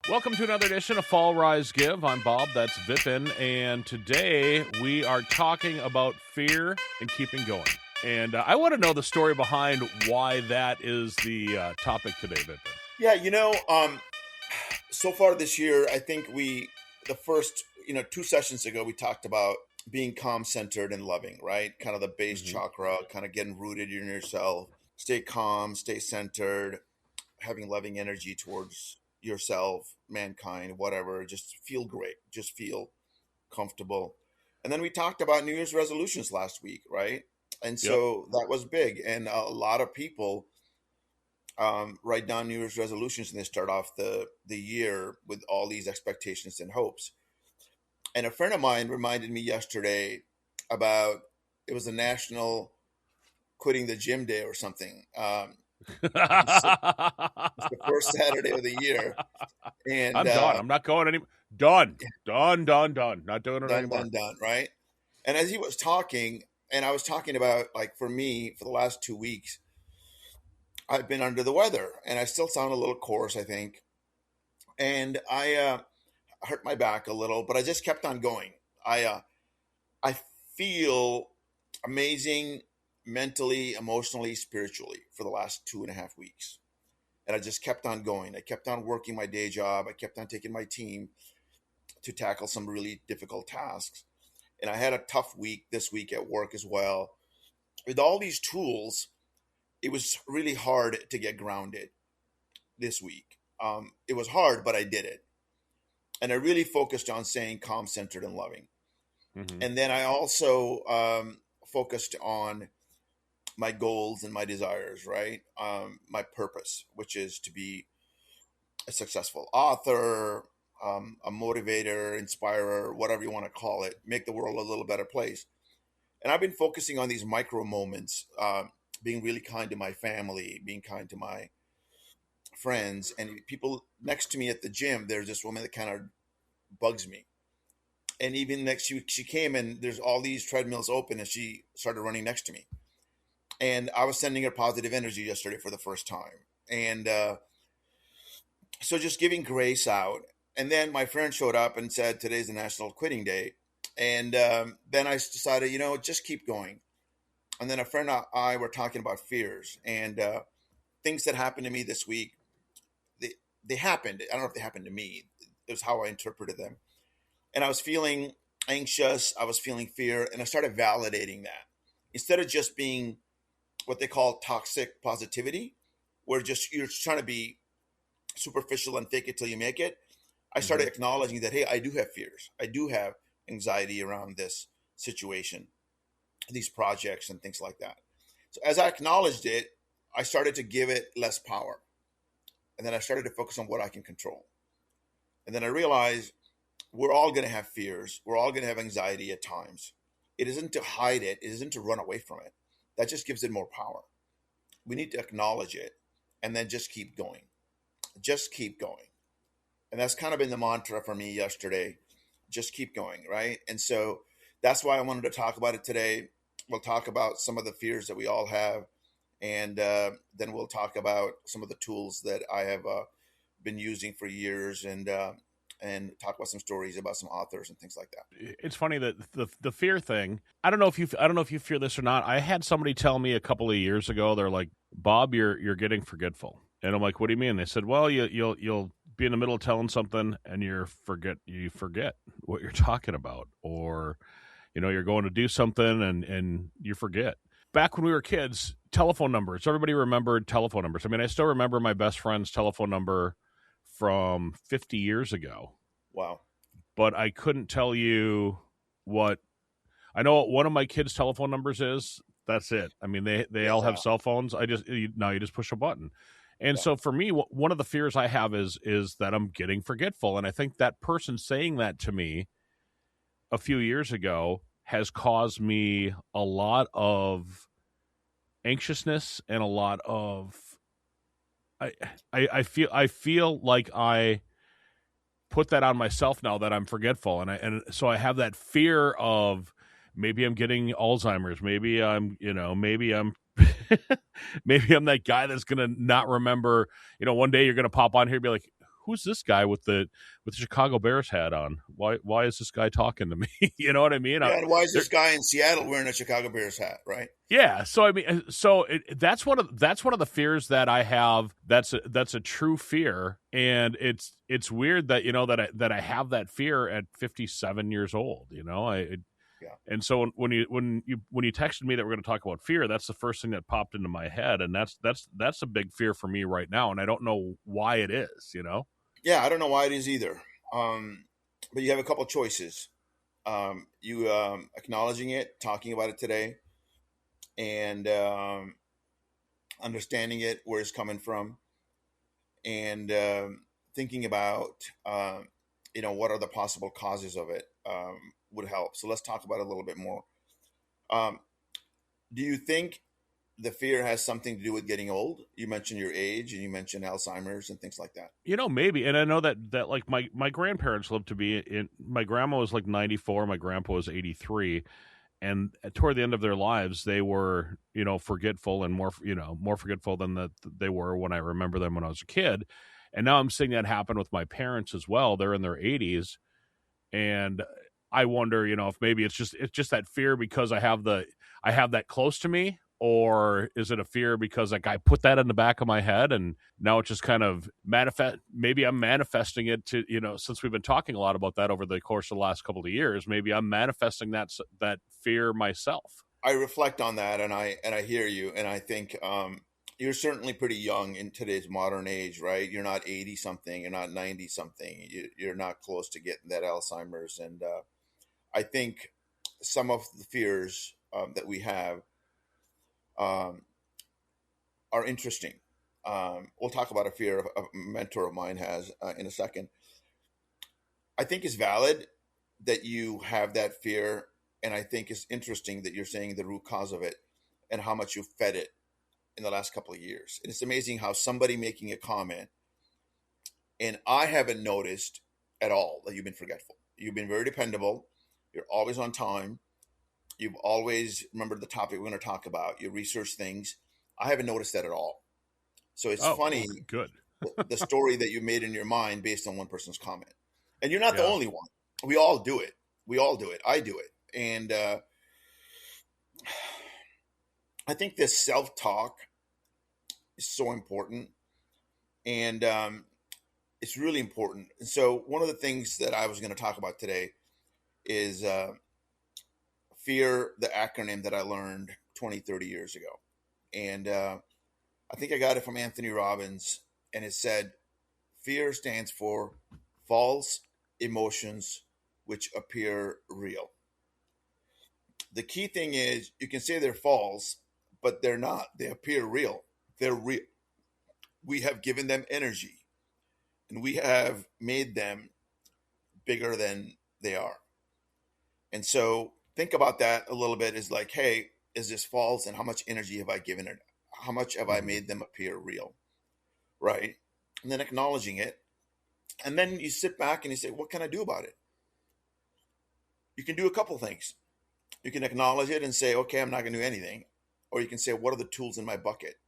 Welcome to another edition of Fall Rise Give. I'm Bob, that's Vipin, and today we are talking about fear and keeping going. And I want to know the story behind why that is the topic today, Vipin. Yeah, so far this year, I think the first, 2 sessions ago, we talked about being calm, centered, and loving, right? Kind of the base chakra, kind of getting rooted in yourself. Stay calm, stay centered, having loving energy towards yourself, mankind, whatever. Just feel great, just feel comfortable. And then we talked about New Year's resolutions last week, right? And Yep. so that was big. And a lot of people write down New Year's resolutions and they start off the year with all these expectations and hopes. And a friend of mine reminded me yesterday about it was a national quitting the gym day or something. It's the first Saturday of the year, and I'm done. I'm not going anymore. Done. Done. Not doing it anymore. done. Right. And as he was talking, and I was talking about, like, for me, for the last 2 weeks, I've been under the weather, and I still sound a little coarse, I think. And I hurt my back a little, but I just kept on going. I feel amazing mentally, emotionally, spiritually for the last 2.5 weeks. And I just kept on going. I kept on working my day job. I kept on taking my team to tackle some really difficult tasks. And I had a tough week this week at work as well. With all these tools, it was really hard to get grounded this week. It was hard, but I did it. And I really focused on staying calm, centered, and loving. Mm-hmm. And then I also focused on my goals and my desires, right? My purpose, which is to be a successful author, a motivator, inspirer, whatever you want to call it, make the world a little better place. And I've been focusing on these micro moments, being really kind to my family, being kind to my friends, and people next to me at the gym. There's this woman that kind of bugs me. And even next week, she came and there's all these treadmills open and she started running next to me. And I was sending her positive energy yesterday for the first time. And so just giving grace out. And then my friend showed up and said, today's the National Quitting Day. And then I decided, just keep going. And then a friend and I were talking about fears and things that happened to me this week. They happened. I don't know if they happened to me. It was how I interpreted them. And I was feeling anxious. I was feeling fear. And I started validating that. Instead of just being what they call toxic positivity, where you're trying to be superficial and fake it till you make it. I started acknowledging that, hey, I do have fears. I do have anxiety around this situation, these projects and things like that. So as I acknowledged it, I started to give it less power. And then I started to focus on what I can control. And then I realized we're all going to have fears. We're all going to have anxiety at times. It isn't to hide it. It isn't to run away from it. That just gives it more power. We need to acknowledge it and then just keep going. Just keep going. And that's kind of been the mantra for me yesterday. Just keep going, right? And so that's why I wanted to talk about it today. We'll talk about some of the fears that we all have. And then we'll talk about some of the tools that I have been using for years and talk about some stories about some authors and things like that. It's funny that the fear thing. I don't know if you fear this or not. I had somebody tell me a couple of years ago. They're like, "Bob, you're getting forgetful," and I'm like, "What do you mean?" They said, "Well, you'll be in the middle of telling something and you forget what you're talking about, or you're going to do something and you forget." Back when we were kids, telephone numbers. Everybody remembered telephone numbers. I mean, I still remember my best friend's telephone number from 50 years ago. Wow. But I couldn't tell you what. I know what one of my kids' telephone numbers is. That's it. I mean, they all have cell phones. Now you just push a button. And so for me, one of the fears I have is that I'm getting forgetful. And I think that person saying that to me a few years ago has caused me a lot of anxiousness and a lot of I feel like I put that on myself now that I'm forgetful, and so I have that fear of maybe I'm getting Alzheimer's, maybe I'm maybe I'm maybe I'm that guy that's gonna not remember. One day you're gonna pop on here and be like, who's this guy with the Chicago Bears hat on? Why is this guy talking to me? You know what I mean? Yeah, and why is There, this guy in Seattle wearing a Chicago Bears hat, right? yeah, so I mean, that's one of the fears that I have. That's a true fear, and it's weird that that I have that fear at 57 years old. Yeah. And so when you texted me that we're going to talk about fear, that's the first thing that popped into my head, and that's a big fear for me right now, and I don't know why it is. Yeah, I don't know why it is either. But you have a couple choices. You acknowledging it, talking about it today, and understanding it, where it's coming from, and thinking about what are the possible causes of it, would help. So let's talk about it a little bit more. Um, do you think the fear has something to do with getting old? You mentioned your age, and you mentioned Alzheimer's and things like that. Maybe, and I know that like my grandparents lived to be in. My grandma was like 94, my grandpa was 83, and toward the end of their lives they were forgetful and more forgetful than that they were when I remember them when I was a kid. And now I'm seeing that happen with my parents as well. They're in their 80s, and I wonder, if maybe it's just that fear because I have that close to me, or is it a fear because like I put that in the back of my head and now it's just kind of manifest. Maybe I'm manifesting it to since we've been talking a lot about that over the course of the last couple of years. Maybe I'm manifesting that fear myself. I reflect on that, and I hear you, and I think you're certainly pretty young in today's modern age, right? You're not 80 something, you're not 90 something, you're not close to getting that Alzheimer's, and I think some of the fears that we have um, are interesting. We'll talk about a fear a mentor of mine has in a second. I think it's valid that you have that fear, and I think it's interesting that you're saying the root cause of it and how much you fed it in the last couple of years. And it's amazing how somebody making a comment, and I haven't noticed at all that you've been forgetful. You've been very dependable. You're always on time. You've always remembered the topic we're going to talk about. You research things. I haven't noticed that at all. So it's Oh, funny, okay, good. the story that you made in your mind based on one person's comment. And you're not the Yeah. only one. We all do it. We all do it. I do it. And I think this self talk is so important. And it's really important. And so, one of the things that I was going to talk about today is fear, the acronym that I learned 20, 30 years ago. And I think I got it from Anthony Robbins. And it said, fear stands for false emotions which appear real. The key thing is you can say they're false, but they're not. They appear real. They're real. We have given them energy, and we have made them bigger than they are. And so think about that a little bit, is like, hey, is this false? And how much energy have I given it? How much have I Mhm. made them appear real? Right. And then acknowledging it. And then you sit back and you say, what can I do about it? You can do a couple things. You can acknowledge it and say, okay, I'm not going to do anything. Or you can say, what are the tools in my bucket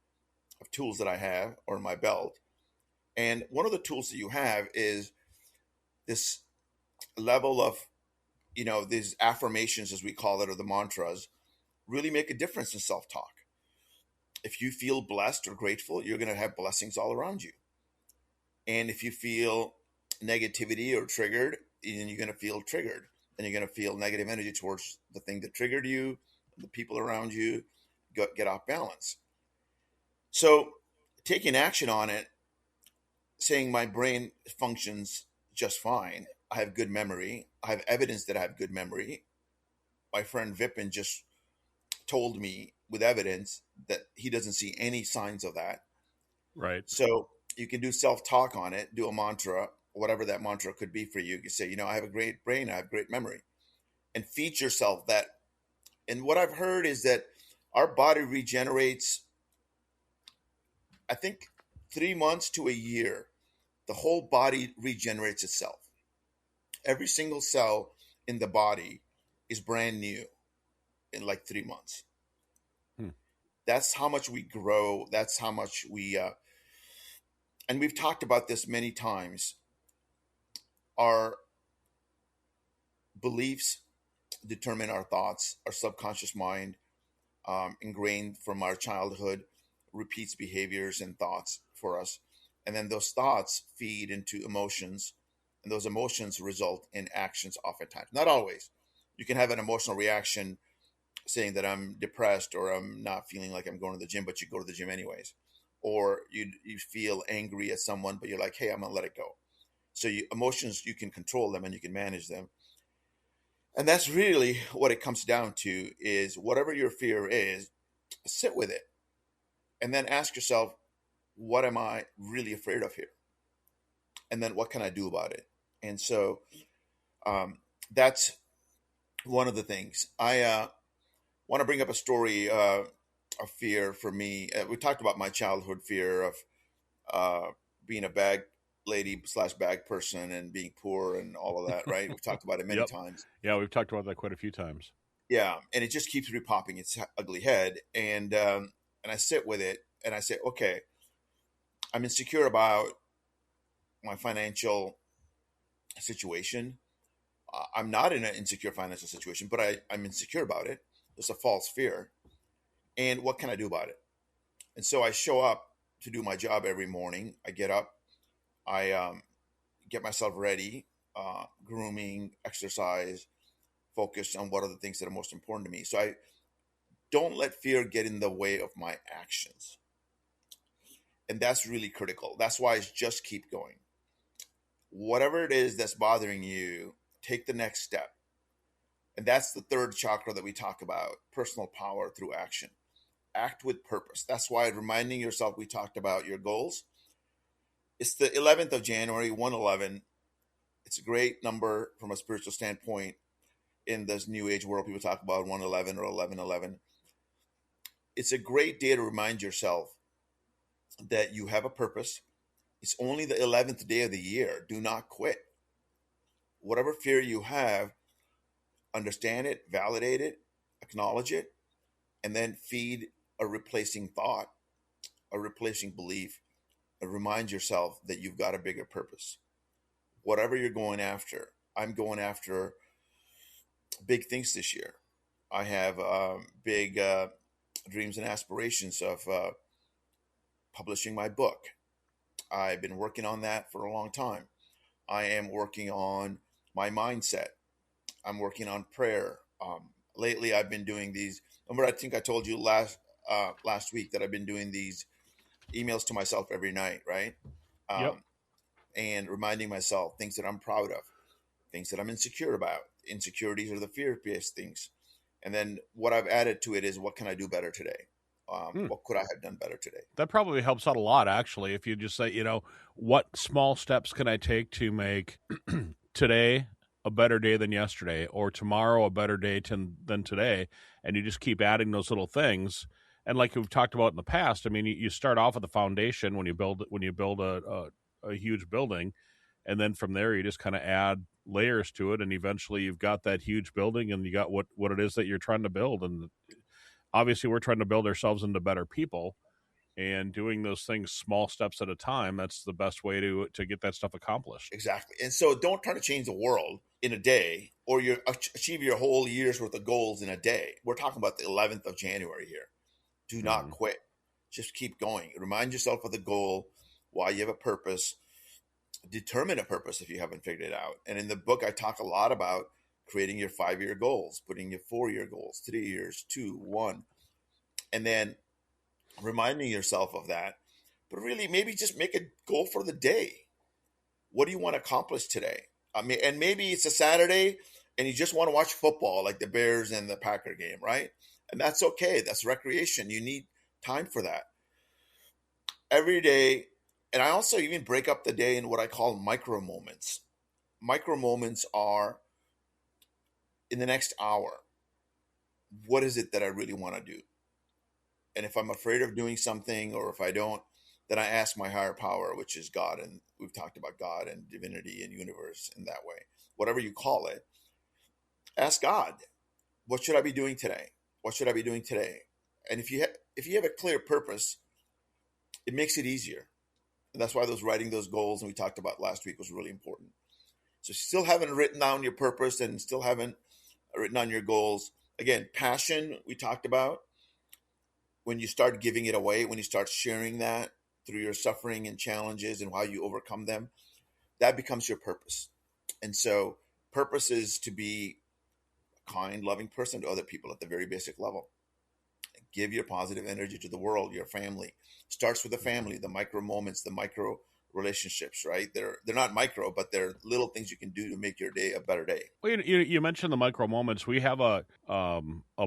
of tools that I have or in my belt? And one of the tools that you have is this level of, these affirmations, as we call it, or the mantras, really make a difference in self talk. If you feel blessed or grateful, you're going to have blessings all around you. And if you feel negativity or triggered, then you're going to feel triggered. And you're going to feel negative energy towards the thing that triggered you, the people around you, get off balance. So taking action on it, saying my brain functions just fine. I have good memory. I have evidence that I have good memory. My friend Vipin just told me with evidence that he doesn't see any signs of that. Right. So you can do self talk on it, do a mantra, whatever that mantra could be for you. You can say, I have a great brain, I have great memory, and feed yourself that. And what I've heard is that our body regenerates, I think, 3 months to a year. The whole body regenerates itself. Every single cell in the body is brand new in like 3 months. Hmm. That's how much we grow. That's how much we and we've talked about this many times, our beliefs determine our thoughts. Our subconscious mind, ingrained from our childhood, repeats behaviors and thoughts for us. And then those thoughts feed into emotions, and those emotions result in actions oftentimes. Not always. You can have an emotional reaction saying that I'm depressed or I'm not feeling like I'm going to the gym, but you go to the gym anyways. Or you feel angry at someone, but you're like, hey, I'm going to let it go. So emotions, you can control them and you can manage them. And that's really what it comes down to is whatever your fear is, sit with it and then ask yourself, what am I really afraid of here? And then what can I do about it? And so that's one of the things. I want to bring up a story of fear for me. We talked about my childhood fear of uh, being a bag lady slash bag person and being poor and all of that, right? We've talked about it many Yep. times. Yeah, we've talked about that quite a few times. Yeah, and it just keeps repopping its ugly head, and I sit with it and I say, okay, I'm insecure about my financial situation. I'm not in an insecure financial situation, but I'm insecure about it. It's a false fear, and what can I do about it? And so I show up to do my job every morning. I get up, I get myself ready, grooming, exercise, focus on what are the things that are most important to me. So I don't let fear get in the way of my actions. And that's really critical. That's why it's just keep going. Whatever it is that's bothering you, take the next step. And that's the third chakra that we talk about, personal power through action. Act with purpose. That's why reminding yourself, we talked about your goals. It's the 11th of January, 111. It's a great number from a spiritual standpoint. In this new age world, people talk about 111 or 1111. It's a great day to remind yourself that you have a purpose. It's only the 11th day of the year. Do not quit. Whatever fear you have, understand it, validate it, acknowledge it, and then feed a replacing thought, a replacing belief, and remind yourself that you've got a bigger purpose. Whatever you're going after, I'm going after big things this year. I have big dreams and aspirations of publishing my book. I've been working on that for a long time. I am working on my mindset. I'm working on prayer. Lately, I've been doing these. Remember, I think I told you last week that I've been doing these emails to myself every night, right? Yep. And reminding myself things that I'm proud of, things that I'm insecure about. Insecurities are the fear-based things. And then what I've added to it is, what can I do better today? Hmm. What could I have done better today? That probably helps out a lot, actually, if you just say, what small steps can I take to make today a better day than yesterday, or tomorrow a better day than today, and you just keep adding those little things. And like we've talked about in the past, I mean, you start off with the foundation when you build a huge building, and then from there you just kind of add layers to it, and eventually you've got that huge building, and you got what it is that you're trying to build. And obviously, we're trying to build ourselves into better people, and doing those things small steps at a time, that's the best way to get that stuff accomplished. Exactly. And so don't try to change the world in a day, or you achieve your whole year's worth of goals in a day. We're talking about the 11th of January here. Do not quit. Just keep going. Remind yourself of the goal, why you have a purpose. Determine a purpose if you haven't figured it out. And in the book, I talk a lot about creating your 5-year goals, putting your 4-year goals, 3 years, 2, 1, and then reminding yourself of that. But really, maybe just make a goal for the day. What do you want to accomplish today? I mean, and maybe it's a Saturday and you just want to watch football, like the Bears and the Packer game, right? And that's okay. That's recreation. You need time for that every day. And I also even break up the day in what I call micro moments. Micro moments are, in the next hour, what is it that I really want to do? And if I'm afraid of doing something, or if I don't, then I ask my higher power, which is God. And we've talked about God and divinity and universe in that way. Whatever you call it, ask God, what should I be doing today? What should I be doing today? And if you have a clear purpose, it makes it easier. And that's why those writing those goals, and we talked about last week, was really important. So you still haven't written down your purpose and still haven't written down your goals. Again, passion, we talked about. When you start giving it away, when you start sharing that through your suffering and challenges and how you overcome them, that becomes your purpose. And so purpose is to be a kind, loving person to other people at the very basic level. Give your positive energy to the world, your family. Starts with the family, the micro moments, the micro relationships, right? They're not micro, but they're little things you can do to make your day a better day. Well, you mentioned the micro moments. We have a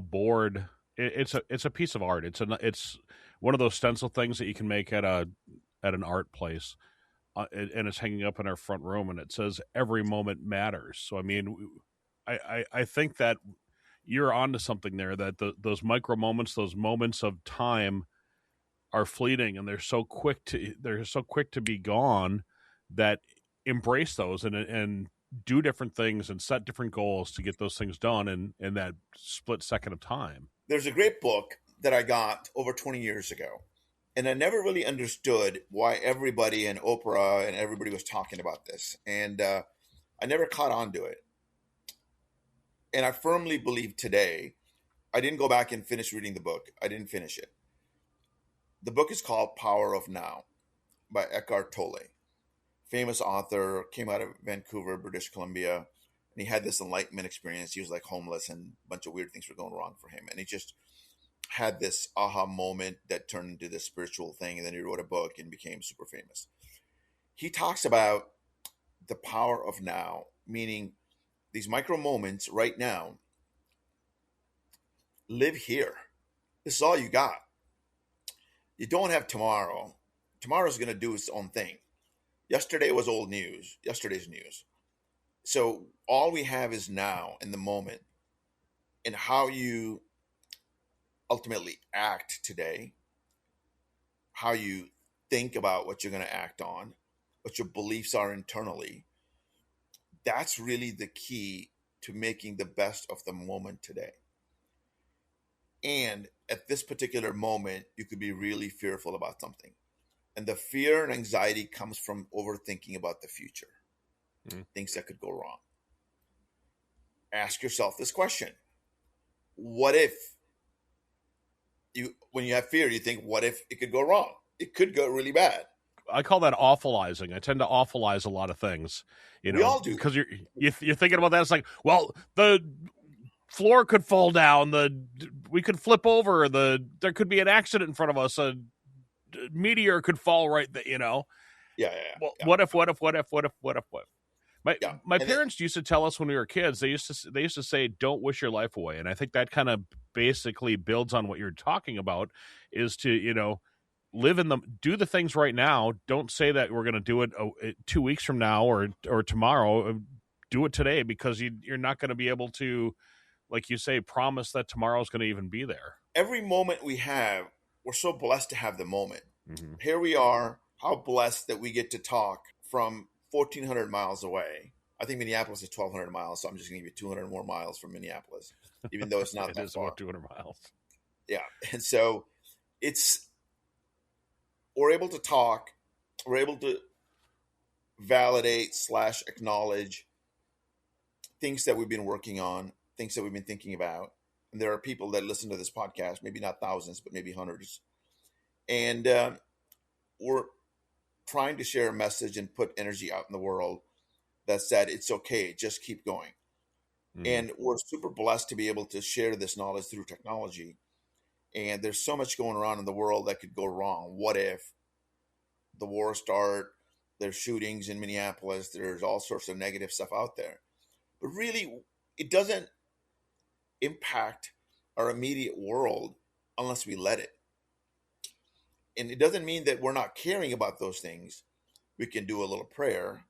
board. It's a piece of art. It's one of those stencil things that you can make at an art place, and it's hanging up in our front room, and it says every moment matters. So I mean, I think that you're onto something there. That those micro moments, those moments of time, are fleeting, and they're so quick to be gone. That embrace those and do different things and set different goals to get those things done in that split second of time. There's a great book that I got over 20 years ago, and I never really understood why everybody and Oprah and everybody was talking about this. And I never caught on to it. And I firmly believe today, I didn't go back and finish reading the book. I didn't finish it. The book is called Power of Now by Eckhart Tolle. Famous author, came out of Vancouver, British Columbia. And he had this enlightenment experience. He was like homeless and a bunch of weird things were going wrong for him. And he just had this aha moment that turned into this spiritual thing. And then he wrote a book and became super famous. He talks about the power of now, meaning these micro moments right now. Live here. This is all you got. You don't have tomorrow. Tomorrow's going to do its own thing. Yesterday was old news. Yesterday's news. So all we have is now in the moment, and how you ultimately act today, how you think about what you're going to act on, what your beliefs are internally. That's really the key to making the best of the moment today. And at this particular moment, you could be really fearful about something. And the fear and anxiety comes from overthinking about the future, things that could go wrong. Ask yourself this question. What if when you have fear, you think, what if it could go wrong? It could go really bad. I call that awfulizing. I tend to awfulize a lot of things, We all do. because you're thinking about that. It's like, well, the floor could fall down, we could flip over, there could be an accident in front of us, a meteor could fall right there, Yeah. Well, Yeah. what if my Yeah. my And parents used to tell us when we were kids, they used to say, don't wish your life away. And I think that kind of basically builds on what you're talking about, is to do the things right now. Don't say that we're going to do it 2 weeks from now or tomorrow. Do it today, because you're not going to be able to, like you say, promise that tomorrow's going to even be there. every moment we have, we're so blessed to have the moment. Mm-hmm. Here we are, how blessed that we get to talk from 1,400 miles away. I think Minneapolis is 1,200 miles, so I'm just going to give you 200 more miles from Minneapolis, even though it's not It that is far. about 200 miles. Yeah. And so we're able to talk, we're able to validate / acknowledge things that we've been working on, things that we've been thinking about. And there are people that listen to this podcast, maybe not thousands, but maybe hundreds. And we're trying to share a message and put energy out in the world that said, it's okay, just keep going. Mm-hmm. And we're super blessed to be able to share this knowledge through technology. And there's so much going around in the world that could go wrong. What if the war start? There's shootings in Minneapolis. There's all sorts of negative stuff out there. But really, it doesn't impact our immediate world unless we let it. And it doesn't mean that we're not caring about those things. We can do a little prayer.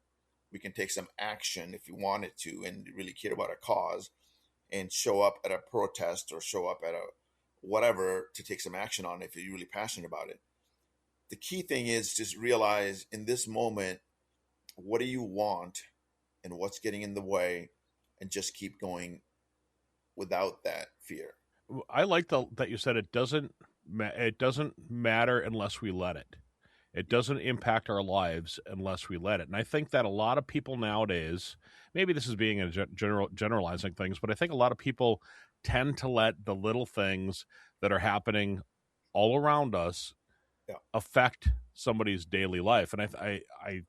We can take some action if you wanted to and really care about a cause, and show up at a protest or show up at a whatever to take some action on if you're really passionate about it. The key thing is just realize in this moment, what do you want and what's getting in the way, and just keep going without that fear. I like that you said it doesn't matter unless we let it. It doesn't impact our lives unless we let it. And I think that a lot of people nowadays, maybe this is being a generalizing things, but I think a lot of people tend to let the little things that are happening all around us Yeah, affect somebody's daily life. And I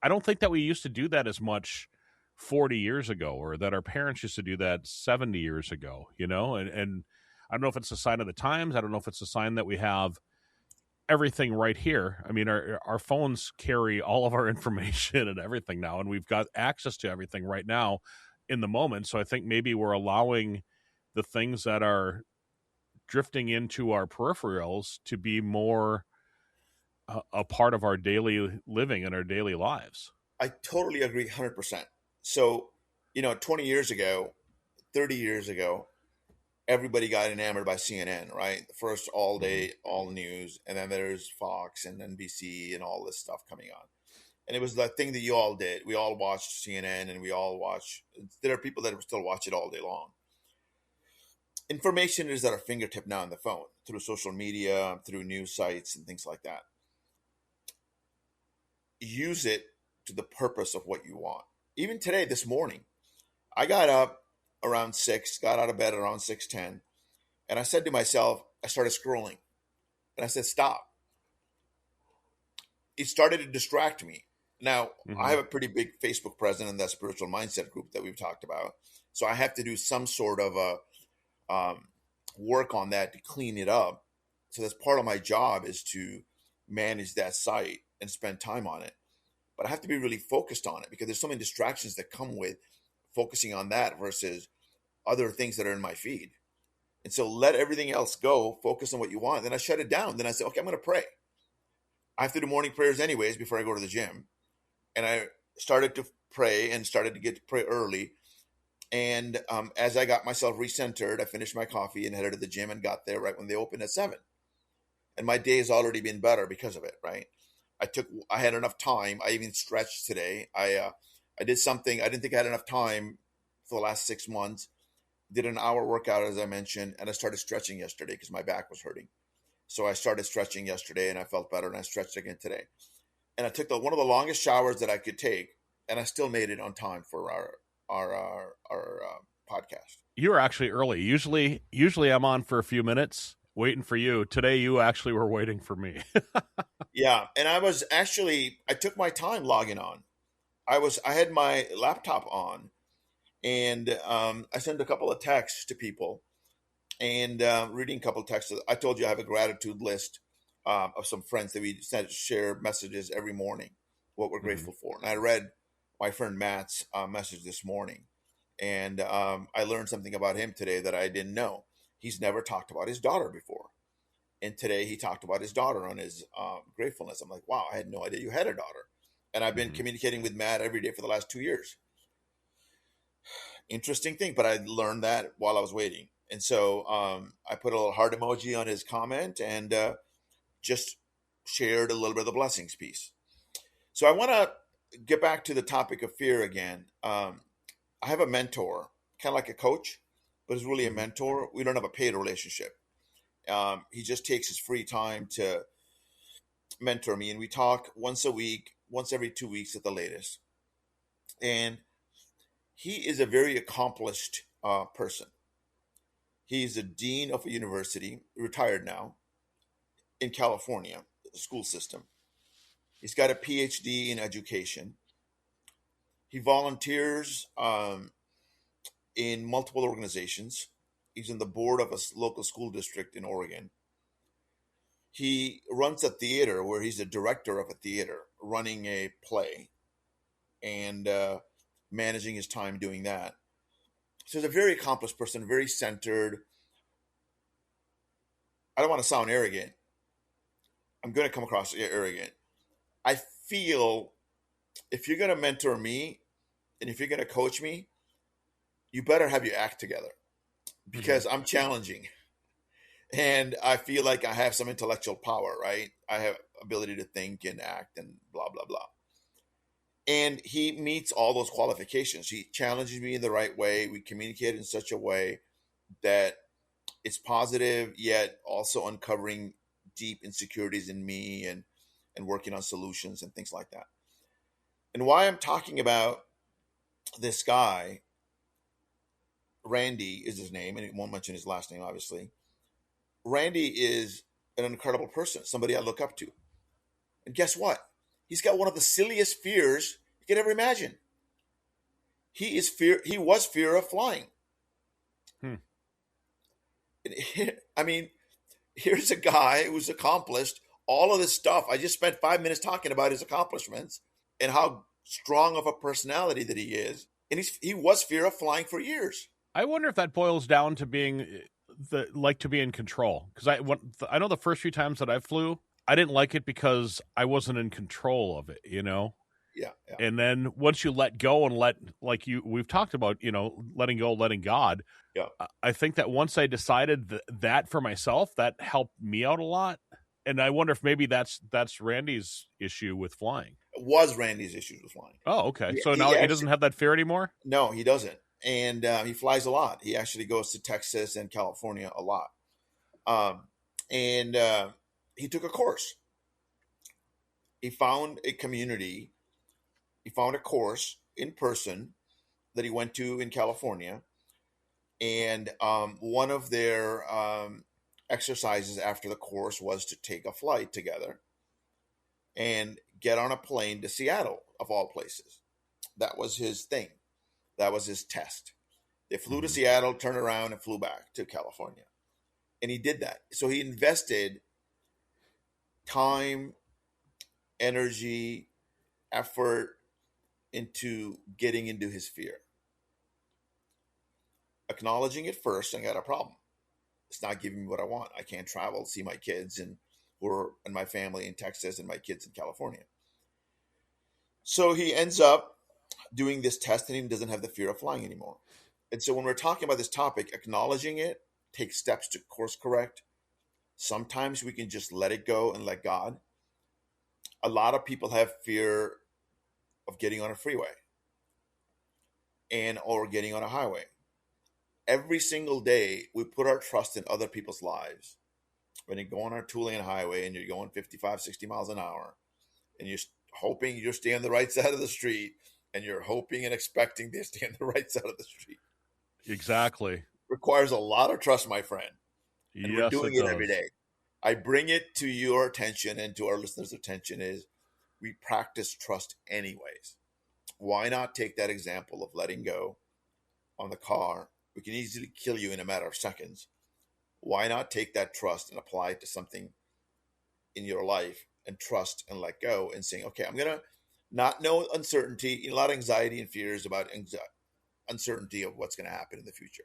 don't think that we used to do that as much 40 years ago, or that our parents used to do that 70 years ago, and I don't know if it's a sign of the times. I don't know if it's a sign that we have everything right here. I mean, our phones carry all of our information and everything now, and we've got access to everything right now in the moment. So I think maybe we're allowing the things that are drifting into our peripherals to be more a part of our daily living and our daily lives. I totally agree 100%. So, 20 years ago, 30 years ago, everybody got enamored by CNN, right? First all Hmm. day, all news, and then there's Fox and NBC and all this stuff coming on. And it was the thing that you all did. We all watched CNN, and we all watch. There are people that still watch it all day long. Information is at our fingertip now on the phone through social media, through news sites, and things like that. Use it to the purpose of what you want. Even today, this morning, I got up around 6, got out of bed around 6:10, and I said to myself, I started scrolling, and I said, "Stop." It started to distract me. Now, I Hmm. have a pretty big Facebook presence in that spiritual mindset group that we've talked about, so I have to do some sort of a work on that to clean it up. So that's part of my job, is to manage that site and spend time on it. But I have to be really focused on it, because there's so many distractions that come with focusing on that versus other things that are in my feed. And so let everything else go, focus on what you want. Then I shut it down. Then I say, okay, I'm going to pray. I have to do morning prayers anyways before I go to the gym. And I started to pray and started to get to pray early. And as I got myself recentered, I finished my coffee and headed to the gym and got there right when they opened at 7. And my day has already been better because of it, right? I had enough time. I even stretched today. I did something. I didn't think I had enough time for the last 6 months. Did an hour workout, as I mentioned, and I started stretching yesterday because my back was hurting. So I started stretching yesterday, and I felt better, and I stretched again today. And I took one of the longest showers that I could take, and I still made it on time for our podcast. You were actually early. Usually I'm on for a few minutes waiting for you. Today you actually were waiting for me. Yeah, and I took my time logging on. I had my laptop on, and I sent a couple of texts to people, and reading a couple of texts. I told you I have a gratitude list of some friends that we share messages every morning, what we're Hmm. grateful for. And I read my friend Matt's message this morning, and I learned something about him today that I didn't know. He's never talked about his daughter before, and today he talked about his daughter on his gratefulness. I'm like, wow, I had no idea you had a daughter. And I've been Hmm. communicating with Matt every day for the last 2 years. Interesting thing, but I learned that while I was waiting. And so I put a little heart emoji on his comment, and just shared a little bit of the blessings piece. So I want to get back to the topic of fear again. I have a mentor, kind of like a coach, but it's really a Hmm. mentor. We don't have a paid relationship. He just takes his free time to mentor me, and we talk once a week, once every 2 weeks at the latest. And he is a very accomplished person. He's a dean of a university, retired now, in California, school system. He's got a PhD in education. He volunteers in multiple organizations. He's in the board of a local school district in Oregon. He runs a theater where he's a director of a theater, running a play, and managing his time doing that. So he's a very accomplished person, very centered. I don't want to sound arrogant. I'm going to come across arrogant. I feel if you're going to mentor me and if you're going to coach me, you better have your act together, Hmm. because I'm challenging, and I feel like I have some intellectual power, right? I have ability to think and act and blah blah blah. And he meets all those qualifications. He challenges me in the right way. We communicate in such a way that it's positive, yet also uncovering deep insecurities in me, and and working on solutions and things like that. And why I'm talking about this guy, Randy is his name, and he won't mention his last name, obviously. Randy is an incredible person, somebody I look up to. And guess what? He's got one of the silliest fears you could ever imagine. He was fear of flying. I mean, here's a guy who's accomplished all of this stuff. I just spent 5 minutes talking about his accomplishments and how strong of a personality that he is. And he was fear of flying for years. I wonder if that boils down to being to be in control. Because I know the first few times that I flew, I didn't like it because I wasn't in control of it, you know? Yeah. And then once you let go and we've talked about, letting go, letting God. Yeah. I think that once I decided that for myself, that helped me out a lot. And I wonder if maybe that's Randy's issue with flying. It was Randy's issues with flying. Oh, okay. So now he doesn't have that fear anymore? No, he doesn't. And he flies a lot. He actually goes to Texas and California a lot. And he took a course. He found a community. He found a course in person that he went to in California. And one of their exercises after the course was to take a flight together and get on a plane to Seattle, of all places. That was his thing. That was his test. They flew to Seattle, turned around, and flew back to California. And he did that. So he invested time, energy, effort into getting into his fear. Acknowledging it first, I got a problem. It's not giving me what I want. I can't travel, see my kids and my family in Texas and my kids in California. So he ends up doing this test and he doesn't have the fear of flying anymore. And so when we're talking about this topic, acknowledging it, take steps to course correct. Sometimes we can just let it go and let God. A lot of people have fear of getting on a freeway or getting on a highway. Every single day, we put our trust in other people's lives. When you go on our two-lane highway and you're going 55, 60 miles an hour, and you're hoping you stay on the right side of the street, and you're hoping and expecting to stay on the right side of the street. Exactly. Requires a lot of trust, my friend. And yes, we're doing it every day. I bring it to your attention and to our listeners' attention is we practice trust anyways. Why not take that example of letting go on the car? We can easily kill you in a matter of seconds. Why not take that trust and apply it to something in your life and trust and let go and saying, okay, I'm going to not know uncertainty, a lot of anxiety and fears about uncertainty of what's going to happen in the future.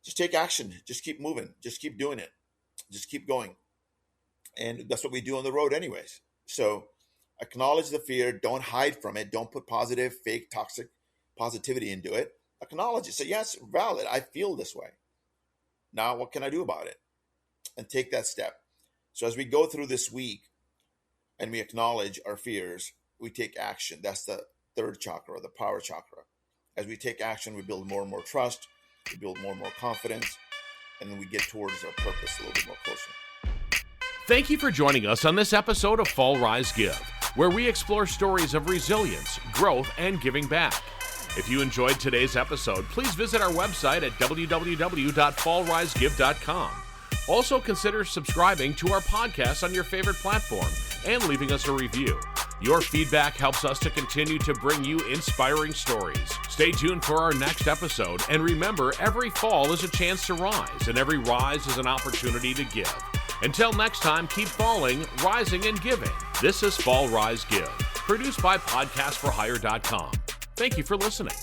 Just take action. Just keep moving. Just keep doing it. Just keep going. And that's what we do on the road anyways. So acknowledge the fear. Don't hide from it. Don't put positive, fake, toxic positivity into it. Acknowledge it. Say, yes, valid. I feel this way. Now, what can I do about it? And take that step. So as we go through this week and we acknowledge our fears, we take action. That's the third chakra, the power chakra. As we take action, we build more and more trust. We build more and more confidence. And then we get towards our purpose a little bit more closer. Thank you for joining us on this episode of Fall, Rise, Give, where we explore stories of resilience, growth, and giving back. If you enjoyed today's episode, please visit our website at www.fallrisegive.com. Also consider subscribing to our podcast on your favorite platform and leaving us a review. Your feedback helps us to continue to bring you inspiring stories. Stay tuned for our next episode, and remember, every fall is a chance to rise, and every rise is an opportunity to give. Until next time, keep falling, rising, and giving. This is Fall, Rise, Give, produced by podcastforhire.com. Thank you for listening.